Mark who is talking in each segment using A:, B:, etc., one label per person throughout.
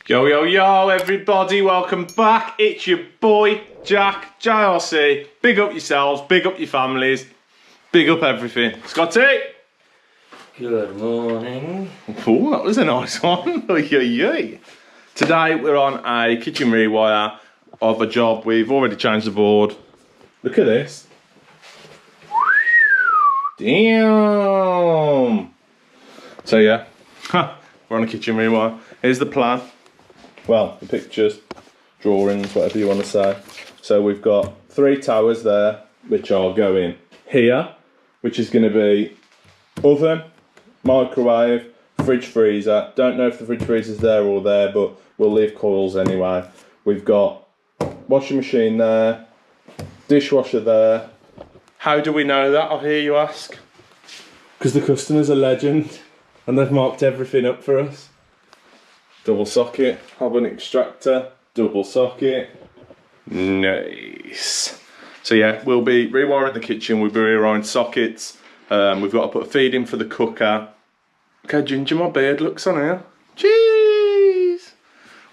A: Yo, yo, yo, everybody, welcome back. It's your boy, Jack, JRC. Big up yourselves, big up your families, big up everything. Scotty!
B: Good morning.
A: Oh, that was a nice one. Today we're on a kitchen rewire of a job. We've already changed the board. Look at this. Damn! So yeah, we're on a kitchen rewire. Here's the plan. Well, the pictures, drawings, whatever you want to say. So we've got 3 towers there, which are going here, which is going to be oven, microwave, fridge freezer. Don't know if the fridge freezer's there or there, but we'll leave coils anyway. We've got washing machine there, dishwasher there. How do we know that, I hear you ask? Because the customer's a legend and they've marked everything up for us. Double socket, have an extractor, double socket. Nice. So yeah, we'll be rewiring the kitchen, we'll be rewiring sockets. We've got to put a feed in for the cooker. Okay, Ginger, my beard looks on here. Jeez.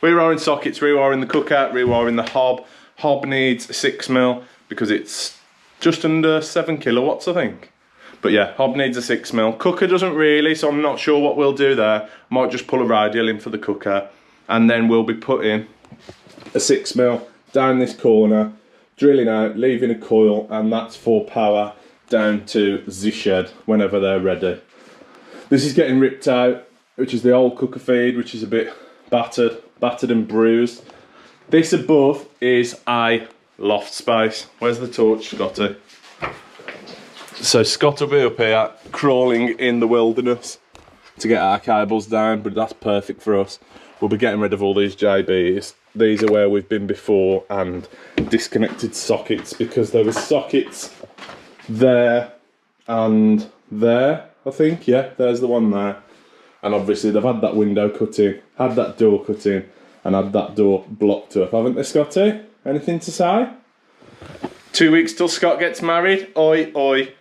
A: Rewiring sockets, rewiring the cooker, rewiring the hob. Hob needs 6mm because it's just under 7 kilowatts, I think. But yeah, hob needs a 6mm. Cooker doesn't really, so I'm not sure what we'll do there. Might just pull a radial in for the cooker, and then we'll be putting a 6mm down this corner, drilling out, leaving a coil, and that's for power down to the shed whenever they're ready. This is getting ripped out, which is the old cooker feed, which is a bit battered and bruised. This above is a loft space. Where's the torch, Scotty? So Scott will be up here crawling in the wilderness to get our cables down, but that's perfect for us. We'll be getting rid of all these JBs. These are where we've been before, and disconnected sockets, because there were sockets there and there, I think. Yeah, there's the one there. And obviously they've had that window cut in, had that door cut in, and had that door blocked up, haven't they, Scotty? Anything to say? 2 weeks till Scott gets married. Oi, oi.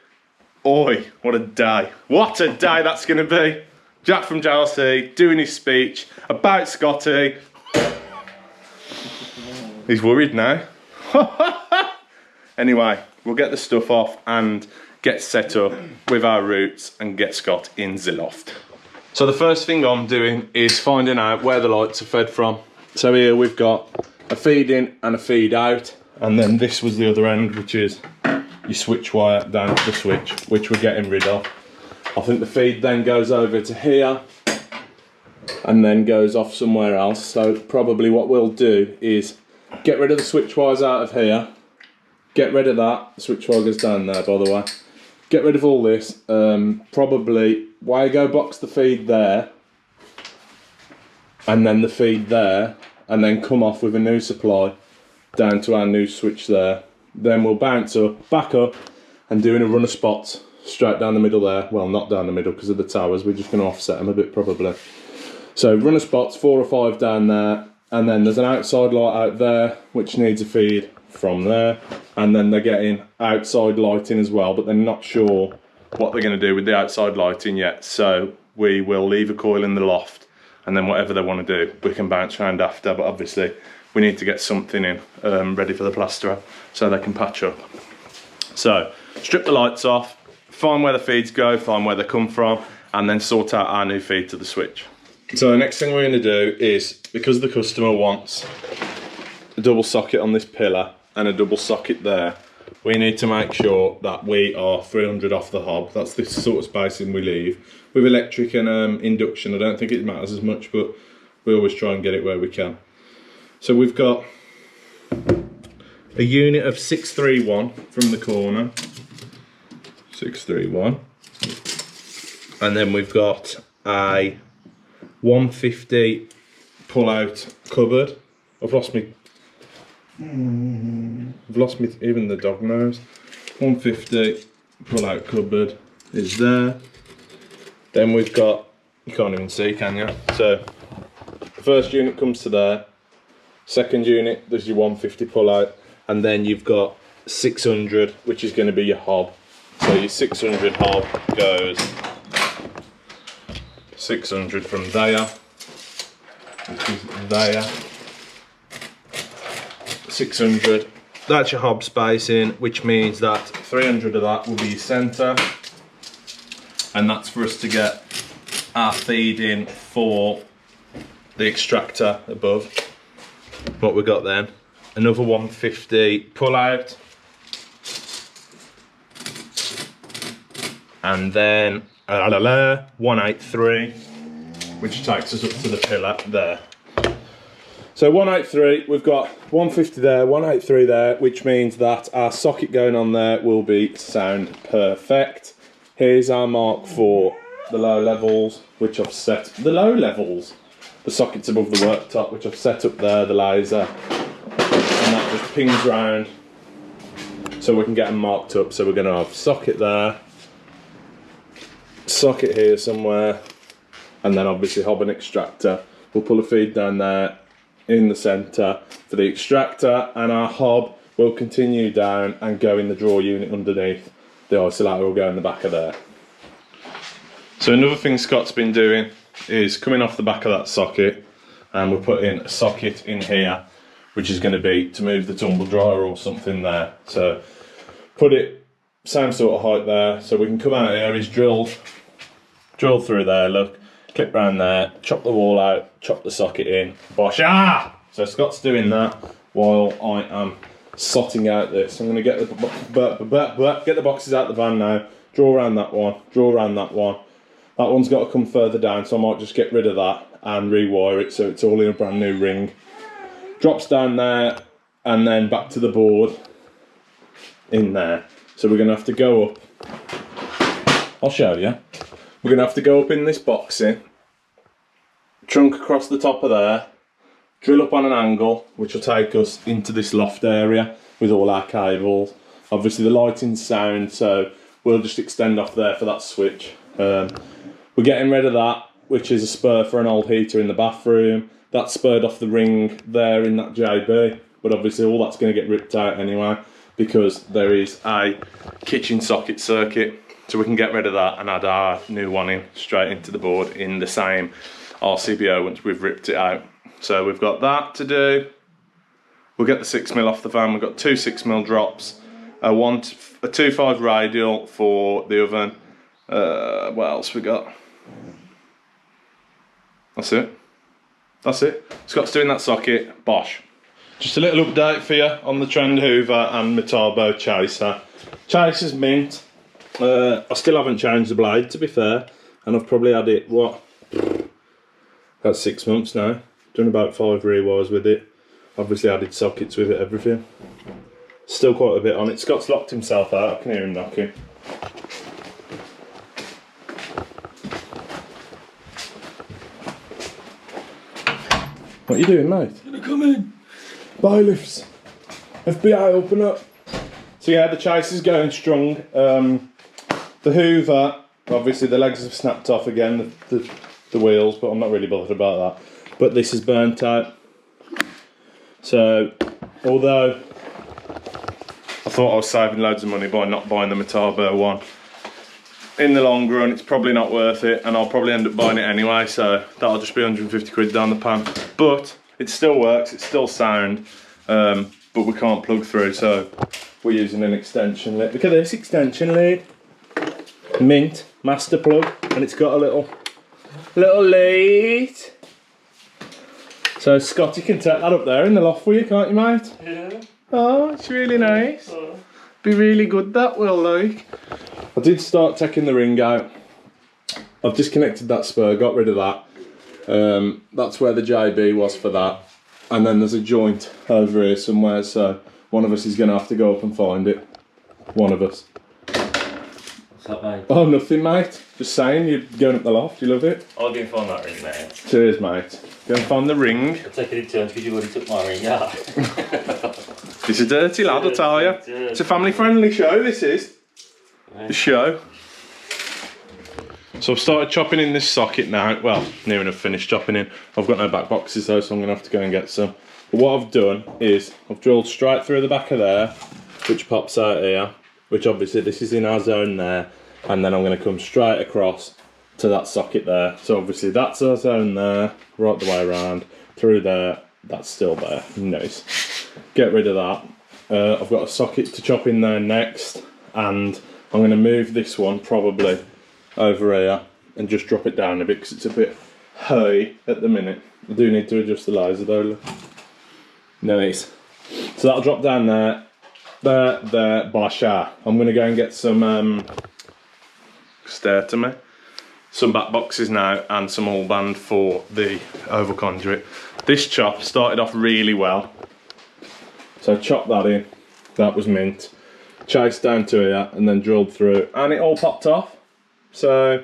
A: Oi, what a day. What a day that's going to be. Jack from JRC doing his speech about Scotty. He's worried now. Anyway, we'll get the stuff off and get set up with our roots and get Scott in the loft. So the first thing I'm doing is finding out where the lights are fed from. So here we've got a feed in and a feed out. And then this was the other end, which is your switch wire down to the switch, which we're getting rid of. I think the feed then goes over to here and then goes off somewhere else. So probably what we'll do is get rid of the switch wires out of here, get rid of that. The switch wire goes down there, by the way. Get rid of all this. Probably Wago box the feed there and then the feed there, and then come off with a new supply down to our new switch there. Then we'll bounce up, back up, and doing a run of spots straight down the middle there. Well, not down the middle because of the towers, we're just going to offset them a bit probably. So run of spots, 4 or 5 down there, and then there's an outside light out there which needs a feed from there, and then they're getting outside lighting as well, but they're not sure what they're going to do with the outside lighting yet. So we will leave a coil in the loft, and then whatever they want to do, we can bounce around after, but obviously we need to get something in ready for the plasterer so they can patch up. So strip the lights off, find where the feeds go, find where they come from, and then sort out our new feed to the switch. So the next thing we're going to do is, because the customer wants a double socket on this pillar and a double socket there, we need to make sure that we are 300 off the hob. That's the sort of spacing we leave. With electric and induction, I don't think it matters as much, but we always try and get it where we can. So we've got a unit of 631 from the corner, 631, and then we've got a 150 pull-out cupboard. I've lost me, even the dog knows. 150 pull-out cupboard is there. Then we've got, you can't even see, can you? So the first unit comes to there. Second unit, there's your 150 pull out, and then you've got 600, which is going to be your hob. So your 600 hob goes 600 from there, which is there. 600. That's your hob spacing, which means that 300 of that will be centre, and that's for us to get our feed in for the extractor above. What we got then? Another 150 pull out, and then 183, which takes us up to the pillar there. So 183, we've got 150 there, 183 there, which means that our socket going on there will be sound perfect. Here's our mark for the low levels, which I've set, the sockets above the worktop, which I've set up there, the laser, and that just pings round so we can get them marked up. So we're going to have socket there, socket here somewhere, and then obviously hob and extractor. We'll pull a feed down there in the centre for the extractor, and our hob will continue down and go in the draw unit underneath. The isolator will go in the back of there. So another thing Scott's been doing is coming off the back of that socket, and we're putting a socket in here, which is going to be to move the tumble dryer or something there. So put it same sort of height there, so we can come out here. He's drilled through there, look, clip round there, chop the wall out, chop the socket in, bosh. So Scott's doing that while I am sotting out this. I'm going to get the boxes out the van now, draw around that one, draw around that one. That one's got to come further down, so I might just get rid of that and rewire it so it's all in a brand new ring. Drops down there, and then back to the board in there. So we're going to have to go up. I'll show you. We're going to have to go up in this boxing, trunk across the top of there, drill up on an angle, which will take us into this loft area with all our cables. Obviously the lighting's sound, so we'll just extend off there for that switch. We're getting rid of that, which is a spur for an old heater in the bathroom. That's spurred off the ring there in that JB, but obviously all that's going to get ripped out anyway, because there is a kitchen socket circuit, so we can get rid of that and add our new one in straight into the board in the same RCBO once we've ripped it out. So we've got that to do. We'll get the 6mm off the van. We've got two 6mm drops, a 2.5 radial for the oven. What else we got? That's it. That's it. Scott's doing that socket. Bosh. Just a little update for you on the Trend Hoover and my turbo chaser. Chaser's mint. I still haven't changed the blade, to be fair, and I've probably had it, what, about 6 months now. Done about 5 rewires with it. Obviously added sockets with it, everything. Still quite a bit on it. Scott's locked himself out, I can hear him knocking. What are you doing, mate?
B: Gonna come in.
A: Bailiffs. FBI, open up. So yeah, the chaser's going strong. The Hoover, obviously the legs have snapped off again, the wheels, but I'm not really bothered about that. But this is burnt out. So, although I thought I was saving loads of money by not buying the Metabo one, in the long run it's probably not worth it, and I'll probably end up buying it anyway, so that'll just be 150 quid down the pan. But it still works, it's still sound, but we can't plug through, so we're using an extension lead. Look at this extension lead. Mint, master plug, and it's got a little lead. So Scotty can take that up there in the loft for you, can't you, mate?
B: Yeah.
A: Oh, it's really nice. Be really good, that will, like. I did start taking the ring out. I've disconnected that spur, got rid of that. That's where the JB was for that. And then there's a joint over here somewhere, so one of us is going to have to go up and find it. One of us.
B: What's that, mate?
A: Oh, nothing, mate. Just saying, you're going up the loft, you love it.
B: I'll go and find that ring, mate.
A: Cheers, mate. Go and find the ring.
B: I'll take it in turns because you already took my ring, yeah.
A: It's a dirty lad, I'll tell you. It's a family-friendly show, this is. The show. So I've started chopping in this socket now. Well, near enough finished chopping in. I've got no back boxes though, so I'm going to have to go and get some. But what I've done is I've drilled straight through the back of there, which pops out here, which obviously this is in our zone there, and then I'm going to come straight across, to that socket there. So obviously that's our zone there, right the way around, through there, that's still there, nice. Get rid of that. I've got a socket to chop in there next, and I'm going to move this one probably over here and just drop it down a bit because it's a bit high at the minute. I do need to adjust the laser though, look. Nice. So that'll drop down there, there, basha. I'm going to go and get some, stare to me, some back boxes now and some all band for the oval conduit. This chop started off really well. So chop that in, that was mint. Chased down to here and then drilled through and it all popped off. So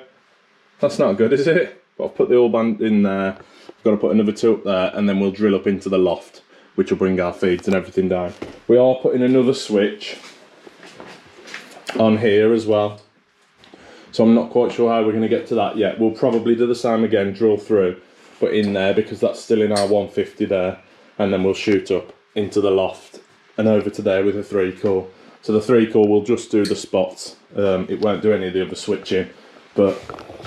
A: that's not good, is it? But I've put the all band in there. I've got to put another two up there and then we'll drill up into the loft, which will bring our feeds and everything down. We are putting another switch on here as well. So I'm not quite sure how we're going to get to that yet. We'll probably do the same again, drill through, but in there because that's still in our 150 there. And then we'll shoot up into the loft and over to there with a 3-core. So the 3-core will just do the spots. It won't do any of the other switching. But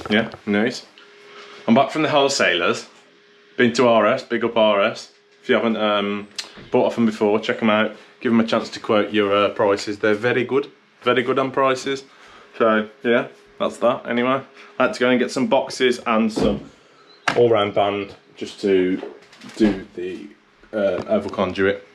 A: yeah, nice. I'm back from the wholesalers. Been to RS, big up RS. If you haven't bought off them before, check them out. Give them a chance to quote your prices. They're very good on prices. So yeah, that's that anyway. I had to go and get some boxes and some all-round band just to do the oval conduit.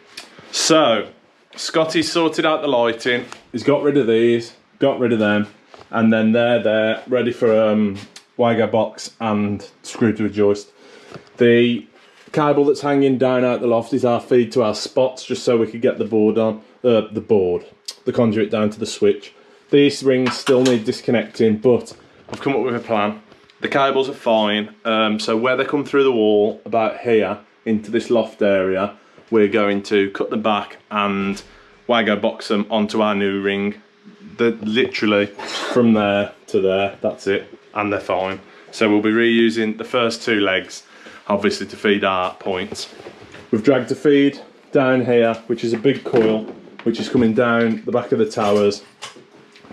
A: So Scotty sorted out the lighting. He's got rid of these, got rid of them, and then they're ready for Wago box and screw to a joist. The cable that's hanging down out the loft is our feed to our spots, just so we could get the board on the conduit down to the switch. These rings still need disconnecting, but I've come up with a plan. The cables are fine, so where they come through the wall about here into this loft area, we're going to cut them back and Wago box them onto our new ring. They're literally from there to there, that's it, and they're fine. So we'll be reusing the first two legs, obviously to feed our points. We've dragged a feed down here, which is a big coil, which is coming down the back of the towers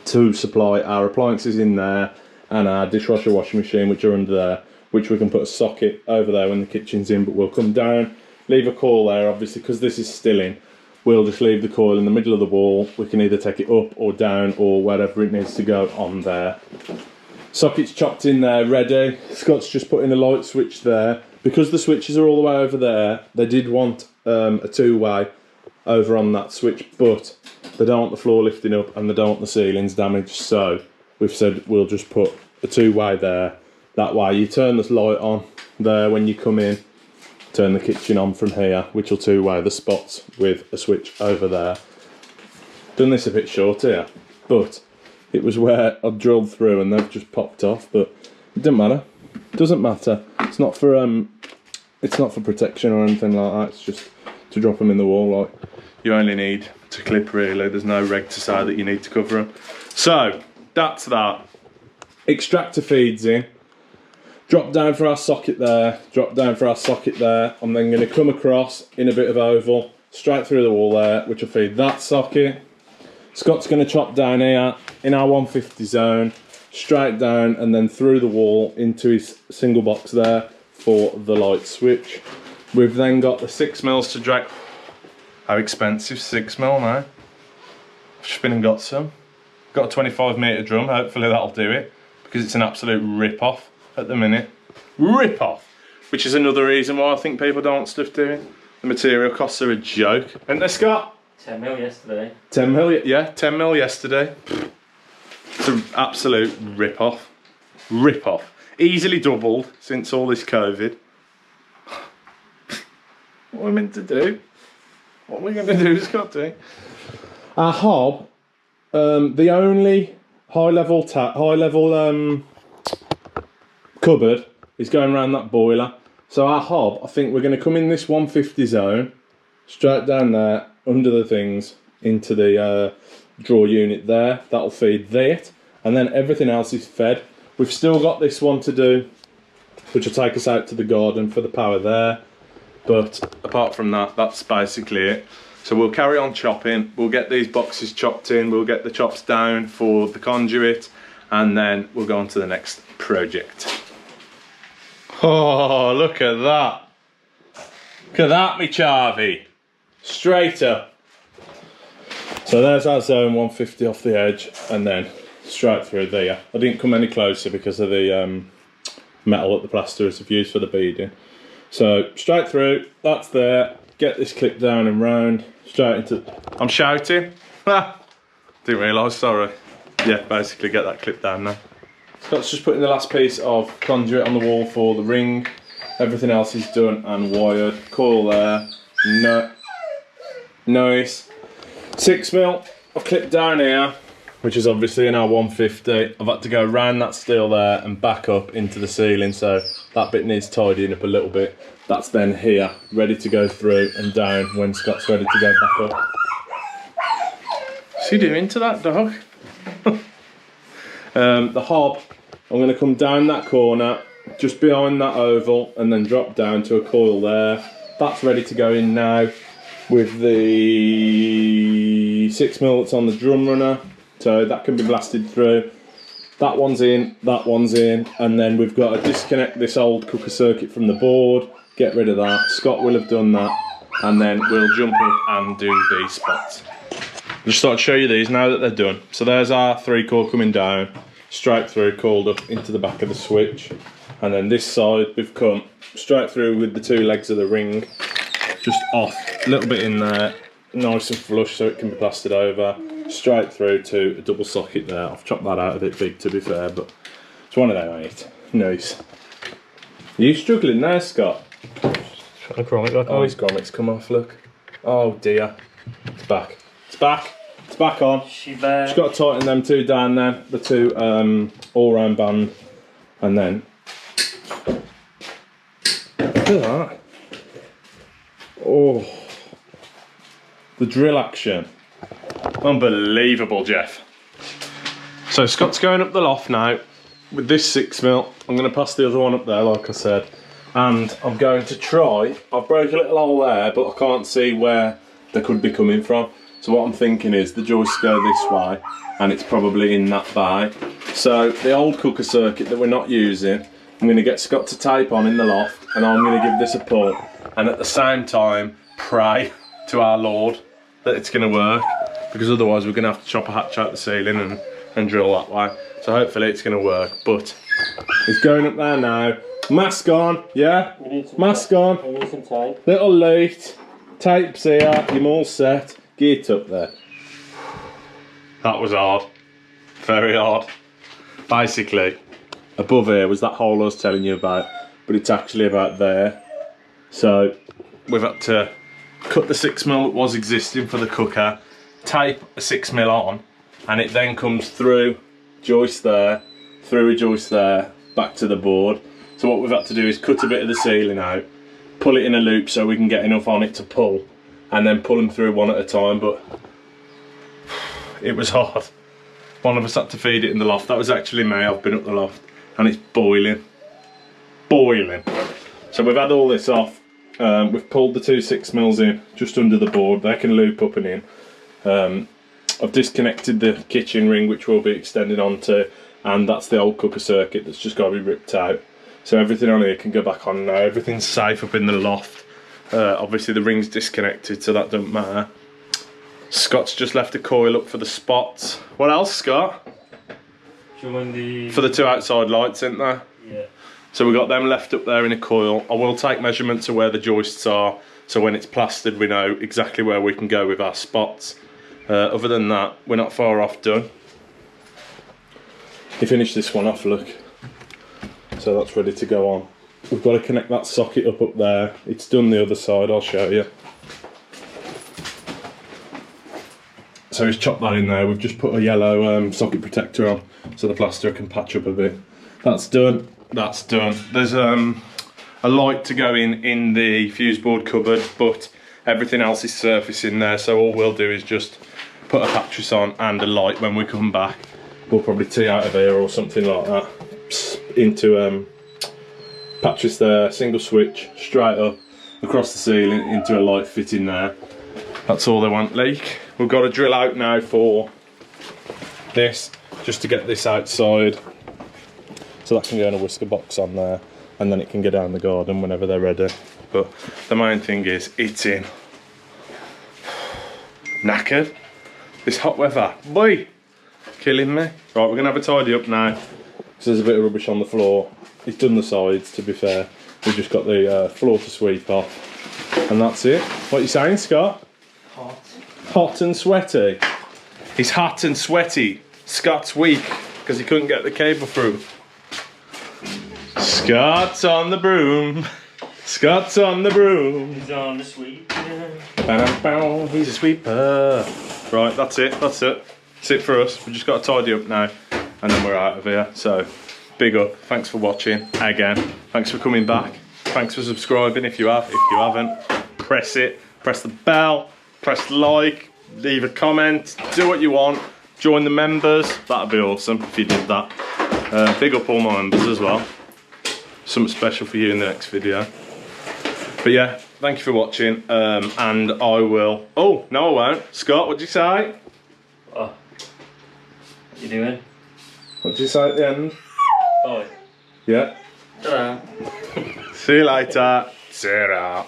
A: to supply our appliances in there and our dishwasher washing machine, which are under there, which we can put a socket over there when the kitchen's in, but we'll come down, leave a coil there, obviously because this is still in, we'll just leave the coil in the middle of the wall. We can either take it up or down or wherever it needs to go on there. Sockets chopped in there, ready. Scott's just put in a light switch there. Because the switches are all the way over there, they did want a two-way over on that switch, but they don't want the floor lifting up and they don't want the ceilings damaged, so we've said we'll just put a two-way there. That way you turn this light on there when you come in, turn the kitchen on from here, which will two-way the spots with a switch over there. Done this a bit short here, but it was where I drilled through and they've just popped off, but it doesn't matter. Doesn't matter. It's not for protection or anything like that. It's just to drop them in the wall. Like you only need to clip really. There's no reg to say that you need to cover them. So that's that. Extractor feeds in. Drop down for our socket there. Drop down for our socket there. I'm then going to come across in a bit of oval, straight through the wall there, which will feed that socket. Scott's going to chop down here in our 150 zone, straight down and then through the wall into his single box there for the light switch. We've then got the 6mm to drag. How expensive 6mm now? I've just been and got some. Got a 25 metre drum, hopefully that'll do it, because it's an absolute rip-off at the minute. Rip-off! Which is another reason why I think people don't want stuff doing. The material costs are a joke. Ain't they, Scott?
B: 10 mil yesterday.
A: 10 mil, yeah, 10 mil yesterday. It's an absolute rip-off. Rip-off. Easily doubled since all this COVID. What are we meant to do? What are we going to do, Scotty? Our hob, the only high-level cupboard is going around that boiler. So our hob, I think we're going to come in this 150 zone, straight down there, under the things, into the drawer unit there. That'll feed that, and then everything else is fed. We've still got this one to do, which will take us out to the garden for the power there. But apart from that, that's basically it. So we'll carry on chopping. We'll get these boxes chopped in. We'll get the chops down for the conduit, and then we'll go on to the next project. Oh, look at that. Look at that, me Charvy. Straight up. So there's our zone 150 off the edge, and then straight through there. I didn't come any closer because of the metal that the plasterers have used for the beading. So straight through, that's there. Get this clip down and round, straight into... I'm shouting. Didn't realise, sorry. Yeah, basically get that clip down now. Scott's just putting the last piece of conduit on the wall for the ring. Everything else is done and wired. Coil there. No. Nice. 6mm. I've clipped down here, which is obviously in our 150. I've had to go around that steel there and back up into the ceiling, so that bit needs tidying up a little bit. That's then here, ready to go through and down when Scott's ready to go back up. What's he doing to that dog? The hob, I'm going to come down that corner, just behind that oval, and then drop down to a coil there. That's ready to go in now with the 6mm that's on the drum runner, so that can be blasted through. That one's in, and then we've got to disconnect this old cooker circuit from the board, get rid of that. Scott will have done that, and then we'll jump up and do these spots. I'll just start to show you these now that they're done. So there's our 3-core coming down, straight through, coiled up into the back of the switch. And then this side, we've come straight through with the 2 legs of the ring, just off, a little bit in there, nice and flush so it can be plastered over, straight through to a double socket there. I've chopped that out a bit big to be fair, but it's one of them, mate. Nice. Are you struggling there, Scott?
B: Trying to chrome it back on.
A: Oh, his grommet's come off, look. Oh dear. It's back. It's back. It's back on. Just got to tighten them 2 down there, the 2 all-round band, and then look at that. Oh, the drill action. Unbelievable, Jeff. So Scott's going up the loft now with this 6mm. I'm going to pass the other one up there, like I said, and I'm going to try. I've broke a little hole there, but I can't see where they could be coming from. So what I'm thinking is the joists go this way, and it's probably in that bay. So the old cooker circuit that we're not using, I'm going to get Scott to tape on in the loft, and I'm going to give this a pull, and at the same time pray to our Lord that it's going to work, because otherwise we're going to have to chop a hatch out the ceiling and drill that way. So hopefully it's going to work, but it's going up there now. Mask on, yeah? Mask on.
B: We need some tape.
A: Little late. Tape's here, you're all set. Get up there. That was hard. Very hard. Basically, above here was that hole I was telling you about, but it's actually about there. So we've had to cut the 6mm that was existing for the cooker, tape a 6mm on, and it then comes through joist there, through a joist there, back to the board. So what we've had to do is cut a bit of the ceiling out, pull it in a loop so we can get enough on it to pull, and then pull them through one at a time, but it was hard. One of us had to feed it in the loft. That was actually me. I've been up the loft and it's boiling. Boiling. So we've had all this off. We've pulled the 2 6mm in just under the board. They can loop up and in. I've disconnected the kitchen ring, which we'll be extending onto, and that's the old cooker circuit that's just got to be ripped out. So everything on here can go back on now. Everything's safe up in the loft. Obviously the ring's disconnected, so that doesn't matter. Scott's just left a coil up for the spots. What else, Scott?
B: For
A: the 2 outside lights, isn't there?
B: Yeah.
A: So we've got them left up there in a coil. I will take measurements of where the joists are, so when it's plastered we know exactly where we can go with our spots. Other than that, we're not far off done. You finish this one off, look. So that's ready to go on. We've got to connect that socket up there. It's done the other side, I'll show you. So he's chopped that in there. We've just put a yellow socket protector on so the plaster can patch up a bit. That's done. That's done. There's a light to go in the fuse board cupboard, but everything else is surfacing there, so all we'll do is just put a pattress on and a light when we come back. We'll probably tee out of here or something like that. Into pattress there, single switch, straight up, across the ceiling into a light fitting there. That's all they want, leak. We've got to drill out now for this. just to get this outside. So that can go in a whisker box on there, and then it can go down the garden whenever they're ready. But the main thing is it's in. Knackered. This hot weather, boy, killing me. Right, we're gonna have a tidy up now. So there's a bit of rubbish on the floor. He's done the sides, to be fair. We've just got the floor to sweep off. And that's it. What are you saying, Scott?
B: Hot.
A: Hot and sweaty. He's hot and sweaty. Scott's weak because he couldn't get the cable through. Scott's on the broom. Scott's on the broom.
B: He's on the sweep.
A: He's a sweeper. Right, that's it. That's it. That's it for us. We've just got to tidy up now, and then we're out of here. So, big up. Thanks for watching again. Thanks for coming back. Thanks for subscribing if you have. If you haven't, press it. Press the bell. Press like. Leave a comment. Do what you want. Join the members. That'd be awesome if you did that. Big up all my members as well. Something special for you in the next video. But yeah, thank you for watching, and I will... Oh, no I won't. Scott, what'd you say?
B: What you doing?
A: What'd you say at the end?
B: Bye.
A: Yeah.
B: Ta-da.
A: See you later. See ya.